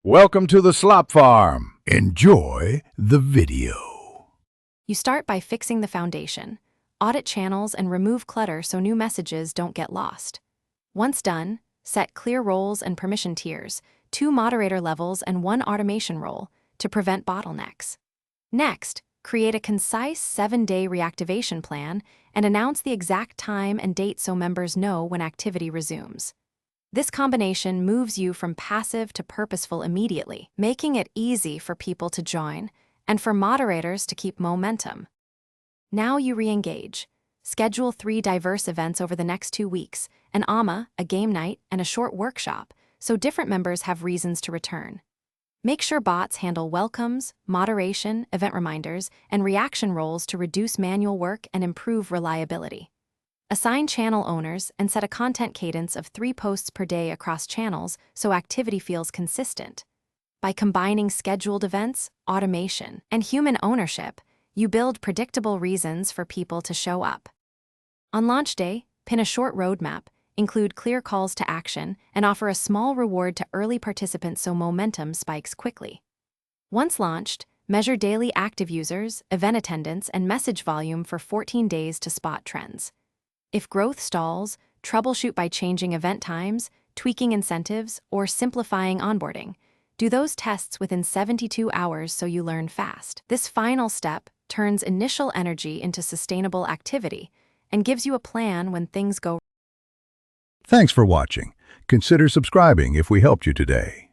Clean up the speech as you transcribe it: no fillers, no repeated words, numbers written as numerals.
Welcome to the Slop Farm. Enjoy the video. You start by fixing the foundation. Audit channels and remove clutter so new messages don't get lost. Once done, set clear roles and permission tiers, 2 moderator levels and 1 automation role to prevent bottlenecks. Next, create a concise 7-day reactivation plan and announce the exact time and date so members know when activity resumes. This combination moves you from passive to purposeful immediately, making it easy for people to join and for moderators to keep momentum. Now you re-engage. Schedule 3 diverse events over the next 2 weeks, an AMA, a game night, and a short workshop, so different members have reasons to return. Make sure bots handle welcomes, moderation, event reminders, and reaction roles to reduce manual work and improve reliability. Assign channel owners and set a content cadence of 3 posts per day across channels so activity feels consistent. By combining scheduled events, automation, and human ownership, you build predictable reasons for people to show up. On launch day, pin a short roadmap, include clear calls to action, and offer a small reward to early participants so momentum spikes quickly. Once launched, measure daily active users, event attendance, and message volume for 14 days to spot trends. If growth stalls, troubleshoot by changing event times, tweaking incentives, or simplifying onboarding. Do those tests within 72 hours so you learn fast. This final step turns initial energy into sustainable activity and gives you a plan when things go. Thanks for watching. Consider subscribing if we helped you today.